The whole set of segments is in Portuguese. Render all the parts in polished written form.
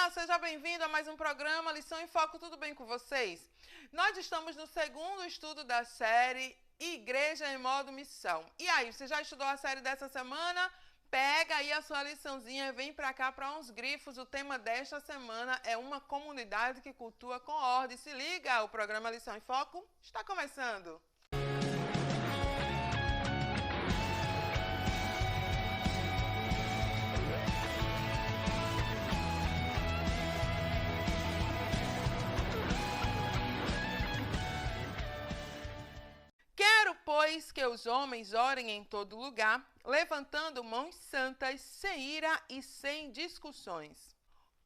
Olá, seja bem-vindo a mais um programa Lição em Foco, tudo bem com vocês? Nós estamos no segundo estudo da série Igreja em Modo Missão. E aí, você já estudou a série dessa semana? Pega aí a sua liçãozinha e vem pra cá para uns grifos. O tema desta semana é uma comunidade que cultua com ordem. Se liga, o programa Lição em Foco está começando. Quero, pois, que os homens orem em todo lugar, levantando mãos santas, sem ira e sem discussões.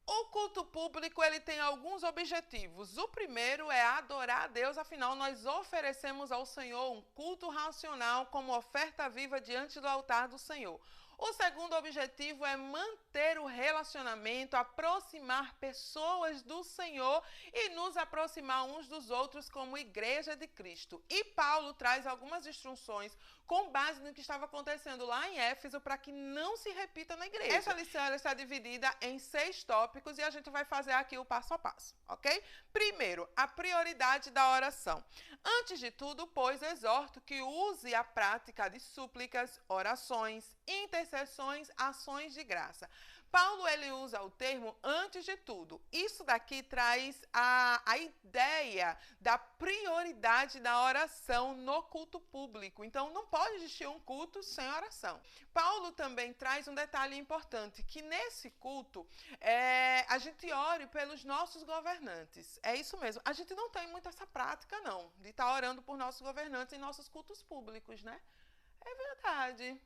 O culto público ele tem alguns objetivos. O primeiro é adorar a Deus, afinal nós oferecemos ao Senhor um culto racional como oferta viva diante do altar do Senhor. O segundo objetivo é manter o relacionamento, aproximar pessoas do Senhor e nos aproximar uns dos outros como Igreja de Cristo. E Paulo traz algumas instruções com base no que estava acontecendo lá em Éfeso para que não se repita na igreja. Essa lição ela está dividida em 6 tópicos e a gente vai fazer aqui o passo a passo, ok? Primeiro, a prioridade da oração. Antes de tudo, pois, exorto que use a prática de súplicas, orações, intercessões, ações de graça. Paulo ele usa o termo antes de tudo. Isso daqui traz a ideia da prioridade da oração no culto público. Então, não pode existir um culto sem oração. Paulo também traz um detalhe importante, que nesse culto a gente ore pelos nossos governantes. É isso mesmo. A gente não tem muito essa prática, não, de estar orando por nossos governantes em nossos cultos públicos, né? É verdade.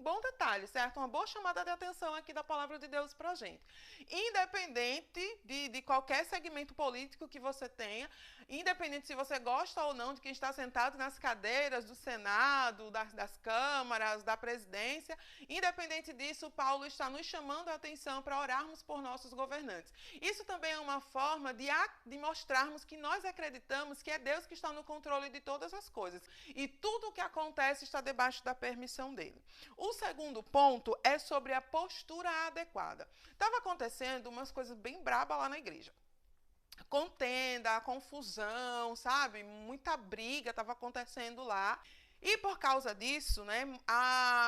Bom detalhe, certo? Uma boa chamada de atenção aqui da palavra de Deus para a gente. Independente de qualquer segmento político que você tenha, independente se você gosta ou não de quem está sentado nas cadeiras do Senado, das câmaras, da presidência, independente disso, Paulo está nos chamando a atenção para orarmos por nossos governantes. Isso também é uma forma de mostrarmos que nós acreditamos que é Deus que está no controle de todas as coisas. E tudo o que acontece está debaixo da permissão dele. O segundo ponto é sobre a postura adequada. Estava acontecendo umas coisas bem brabas lá na igreja. Contenda, confusão, sabe? Muita briga estava acontecendo lá. E por causa disso, né,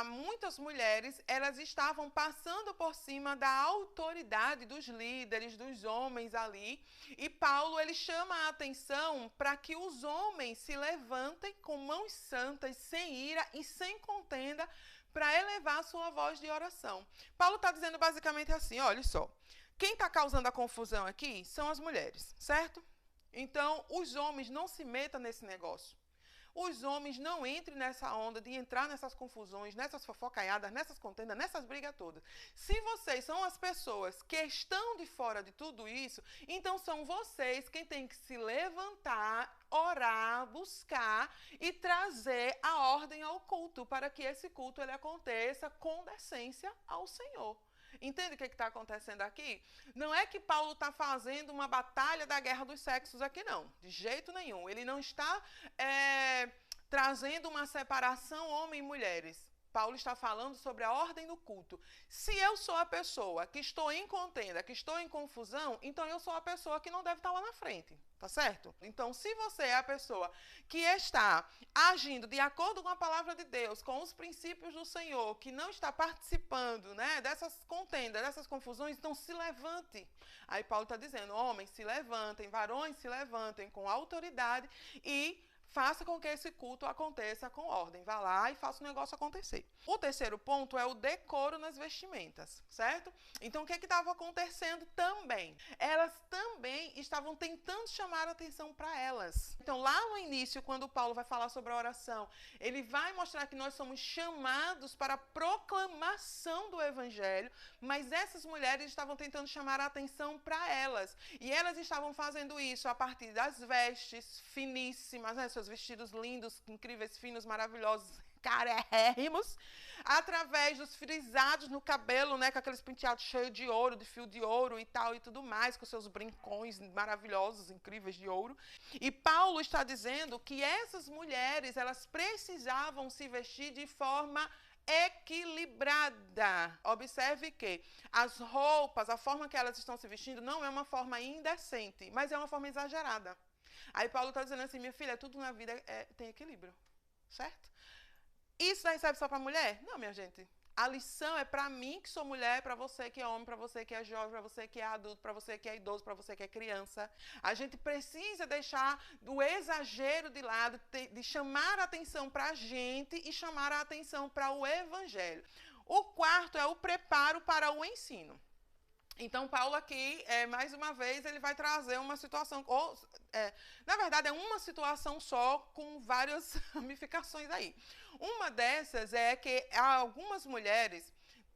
muitas mulheres elas estavam passando por cima da autoridade dos líderes, dos homens ali. E Paulo ele chama a atenção para que os homens se levantem com mãos santas, sem ira e sem contenda, para elevar a sua voz de oração. Paulo está dizendo basicamente assim, olha só, quem está causando a confusão aqui são as mulheres, certo? Então, os homens não se metam nesse negócio. Os homens não entrem nessa onda de entrar nessas confusões, nessas fofocaiadas, nessas contendas, nessas brigas todas. Se vocês são as pessoas que estão de fora de tudo isso, então são vocês quem tem que se levantar, orar, buscar e trazer a ordem ao culto, para que esse culto ele aconteça com decência ao Senhor. Entende o que está acontecendo aqui? Não é que Paulo está fazendo uma batalha da guerra dos sexos aqui, não. De jeito nenhum. Ele não está trazendo uma separação homem e mulheres. Paulo está falando sobre a ordem do culto. Se eu sou a pessoa que estou em contenda, que estou em confusão, então eu sou a pessoa que não deve estar lá na frente, tá certo? Então, se você é a pessoa que está agindo de acordo com a palavra de Deus, com os princípios do Senhor, que não está participando, né, dessas contendas, dessas confusões, então se levante. Aí Paulo está dizendo, homens se levantem, varões se levantem com autoridade e faça com que esse culto aconteça com ordem. Vá lá e faça o negócio acontecer. O terceiro ponto é o decoro nas vestimentas, certo? Então, o que estava acontecendo também? Elas também estavam tentando chamar a atenção para elas. Então, lá no início, quando Paulo vai falar sobre a oração, ele vai mostrar que nós somos chamados para a proclamação do evangelho, mas essas mulheres estavam tentando chamar a atenção para elas. E elas estavam fazendo isso a partir das vestes finíssimas, né? Seus vestidos lindos, incríveis, finos, maravilhosos, carérrimos, através dos frisados no cabelo, né, com aqueles penteados cheios de ouro, de fio de ouro e tal e tudo mais, com seus brincões maravilhosos, incríveis de ouro. E Paulo está dizendo que essas mulheres, elas precisavam se vestir de forma equilibrada. Observe que as roupas, a forma que elas estão se vestindo, não é uma forma indecente, mas é uma forma exagerada. Aí Paulo está dizendo assim, minha filha, tudo na vida tem equilíbrio, certo? Isso daí serve só para mulher? Não, minha gente. A lição é para mim, que sou mulher, para você que é homem, para você que é jovem, para você que é adulto, para você que é idoso, para você que é criança. A gente precisa deixar o exagero de lado, de chamar a atenção para a gente e chamar a atenção para o evangelho. O quarto é o preparo para o ensino. Então, Paulo aqui, mais uma vez, ele vai trazer uma situação, na verdade, é uma situação só com várias ramificações aí. Uma dessas é que há algumas mulheres,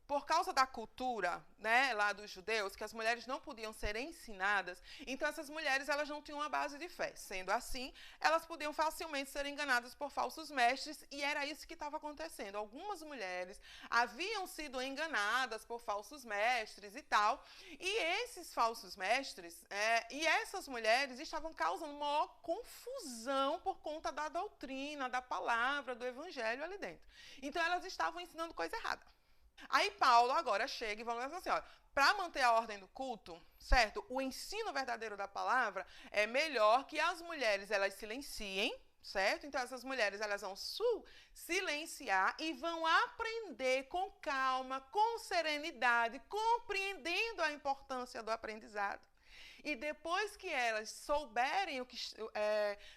por causa da cultura, né, lá dos judeus, que as mulheres não podiam ser ensinadas, então essas mulheres elas não tinham uma base de fé. Sendo assim, elas podiam facilmente ser enganadas por falsos mestres, e era isso que estava acontecendo. Algumas mulheres haviam sido enganadas por falsos mestres e tal, e esses falsos mestres e essas mulheres estavam causando maior confusão por conta da doutrina, da palavra, do evangelho ali dentro. Então elas estavam ensinando coisa errada. Aí Paulo agora chega e vamos dizer assim, olha, para manter a ordem do culto, certo? O ensino verdadeiro da palavra é melhor que as mulheres elas silenciem, certo? Então essas mulheres elas vão silenciar e vão aprender com calma, com serenidade, compreendendo a importância do aprendizado. E depois que elas souberem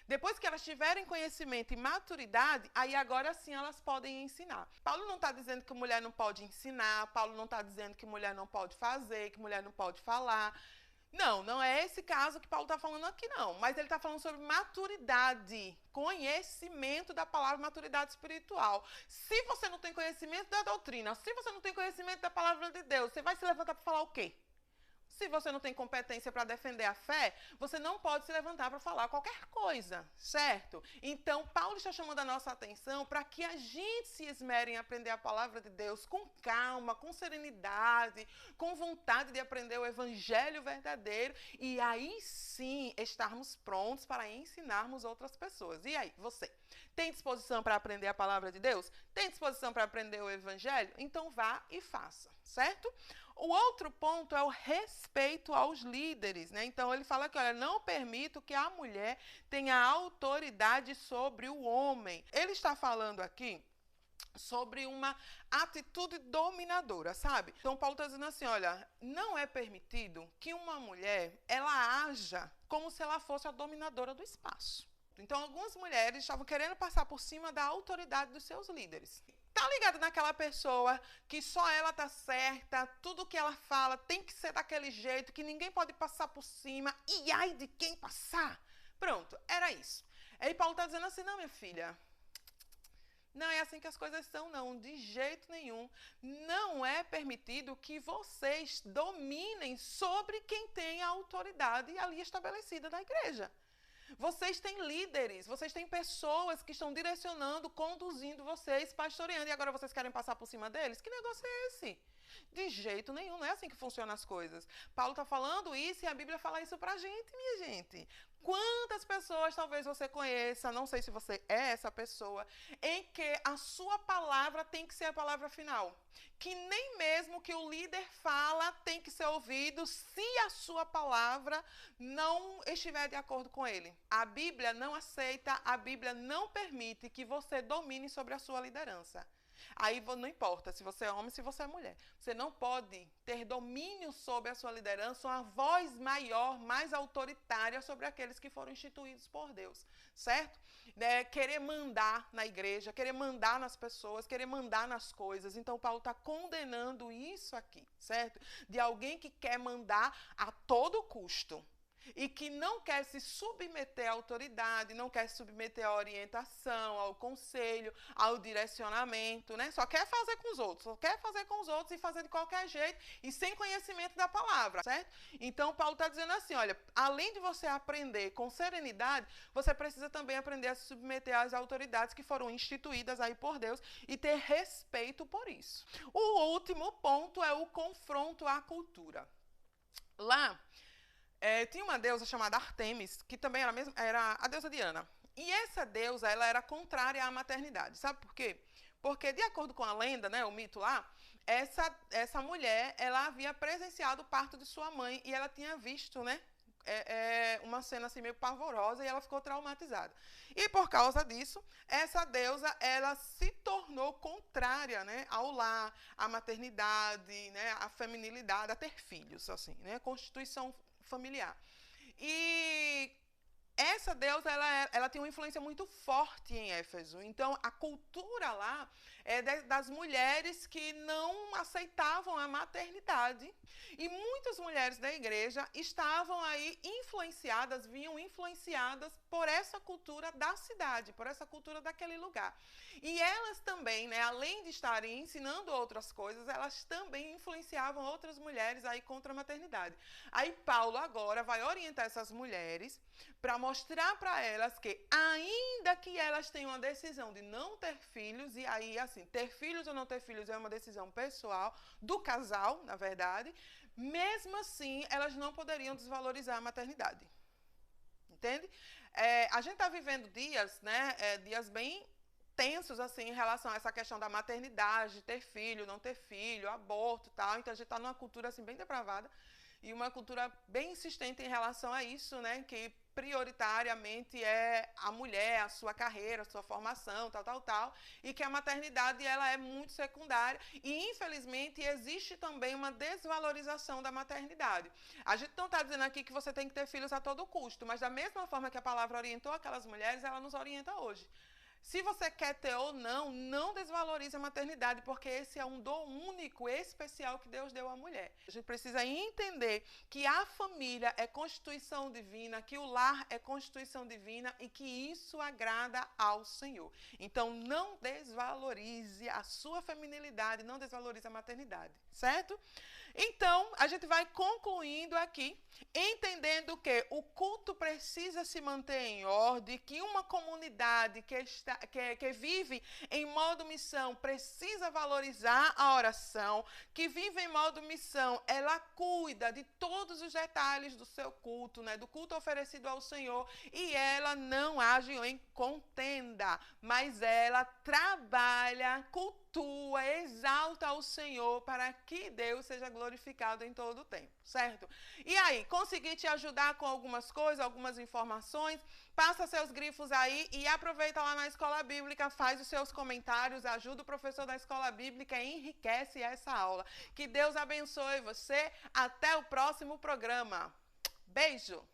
depois que elas tiverem conhecimento e maturidade, aí agora sim elas podem ensinar. Paulo não está dizendo que mulher não pode ensinar, Paulo não está dizendo que mulher não pode fazer, que mulher não pode falar. Não, não é esse caso que Paulo está falando aqui, não. Mas ele está falando sobre maturidade, conhecimento da palavra, maturidade espiritual. Se você não tem conhecimento da doutrina, se você não tem conhecimento da palavra de Deus, você vai se levantar para falar o quê? Se você não tem competência para defender a fé, você não pode se levantar para falar qualquer coisa, certo? Então, Paulo está chamando a nossa atenção para que a gente se esmere em aprender a palavra de Deus com calma, com serenidade, com vontade de aprender o evangelho verdadeiro e aí sim estarmos prontos para ensinarmos outras pessoas. E aí, você tem disposição para aprender a palavra de Deus? Tem disposição para aprender o evangelho? Então vá e faça, certo? O outro ponto é o respeito aos líderes, né? Então ele fala que, olha, não permito que a mulher tenha autoridade sobre o homem. Ele está falando aqui sobre uma atitude dominadora, sabe? Então Paulo está dizendo assim, olha, não é permitido que uma mulher, ela haja como se ela fosse a dominadora do espaço. Então algumas mulheres estavam querendo passar por cima da autoridade dos seus líderes. Tá ligado naquela pessoa que só ela tá certa, tudo que ela fala tem que ser daquele jeito, que ninguém pode passar por cima, e ai de quem passar. Pronto, era isso. Aí Paulo tá dizendo assim, não, minha filha, não é assim que as coisas são, não, de jeito nenhum. Não é permitido que vocês dominem sobre quem tem a autoridade ali estabelecida na igreja. Vocês têm líderes, vocês têm pessoas que estão direcionando, conduzindo vocês, pastoreando, e agora vocês querem passar por cima deles? Que negócio é esse? De jeito nenhum, não é assim que funcionam as coisas. Paulo está falando isso e a Bíblia fala isso pra gente, minha gente. Quantas pessoas talvez você conheça, não sei se você é essa pessoa, em que a sua palavra tem que ser a palavra final. Que nem mesmo que o líder fala tem que ser ouvido se a sua palavra não estiver de acordo com ele. A Bíblia não aceita, a Bíblia não permite que você domine sobre a sua liderança. Aí não importa se você é homem, se você é mulher. Você não pode ter domínio sobre a sua liderança, uma voz maior, mais autoritária sobre aqueles que foram instituídos por Deus, certo? Querer mandar na igreja, querer mandar nas pessoas, querer mandar nas coisas. Então, Paulo está condenando isso aqui, certo? De alguém que quer mandar a todo custo. E que não quer se submeter à autoridade, não quer se submeter à orientação, ao conselho, ao direcionamento, né? Só quer fazer com os outros, e fazer de qualquer jeito e sem conhecimento da palavra, certo? Então, Paulo está dizendo assim, olha, além de você aprender com serenidade, você precisa também aprender a se submeter às autoridades que foram instituídas aí por Deus e ter respeito por isso. O último ponto é o confronto à cultura. Lá, tinha uma deusa chamada Artemis, que também era a deusa Diana. E essa deusa, ela era contrária à maternidade. Sabe por quê? Porque, de acordo com a lenda, né, o mito lá, essa mulher, ela havia presenciado o parto de sua mãe e ela tinha visto, né, uma cena assim meio pavorosa e ela ficou traumatizada. E por causa disso, essa deusa, ela se tornou contrária, né, ao lar, à maternidade, né, à feminilidade, a ter filhos, assim, né, constituição familiar. E essa deusa, ela tem uma influência muito forte em Éfeso. Então, a cultura lá é das mulheres que não aceitavam a maternidade. E muitas mulheres da igreja estavam aí influenciadas, vinham influenciadas por essa cultura da cidade, por essa cultura daquele lugar. E elas também, né, além de estarem ensinando outras coisas, elas também influenciavam outras mulheres aí contra a maternidade. Aí Paulo agora vai orientar essas mulheres para mostrar para elas que, ainda que elas tenham a decisão de não ter filhos, e aí, assim, ter filhos ou não ter filhos é uma decisão pessoal do casal, na verdade, mesmo assim, elas não poderiam desvalorizar a maternidade. Entende? A gente está vivendo dias, né, dias bem tensos, assim, em relação a essa questão da maternidade, ter filho, não ter filho, aborto e tal. Então, a gente está numa cultura, assim, bem depravada e uma cultura bem insistente em relação a isso, né, que prioritariamente é a mulher, a sua carreira, a sua formação, tal, e que a maternidade ela é muito secundária e, infelizmente, existe também uma desvalorização da maternidade. A gente não está dizendo aqui que você tem que ter filhos a todo custo, mas da mesma forma que a palavra orientou aquelas mulheres, ela nos orienta hoje. Se você quer ter ou não, não desvalorize a maternidade, porque esse é um dom único, especial que Deus deu à mulher. A gente precisa entender que a família é constituição divina, que o lar é constituição divina e que isso agrada ao Senhor. Então, não desvalorize a sua feminilidade, não desvalorize a maternidade, certo? Então, a gente vai concluindo aqui, entendendo que o culto precisa se manter em ordem, que uma comunidade que vive em modo missão precisa valorizar a oração, que vive em modo missão, ela cuida de todos os detalhes do seu culto, né, do culto oferecido ao Senhor, e ela não age em contenda, mas ela trabalha, cultua, exalta ao Senhor para que Deus seja glorificado em todo o tempo, certo? E aí, consegui te ajudar com algumas coisas, algumas informações? Passa seus grifos aí e aproveita lá na Escola Bíblica, faz os seus comentários, ajuda o professor da Escola Bíblica e enriquece essa aula. Que Deus abençoe você. Até o próximo programa. Beijo!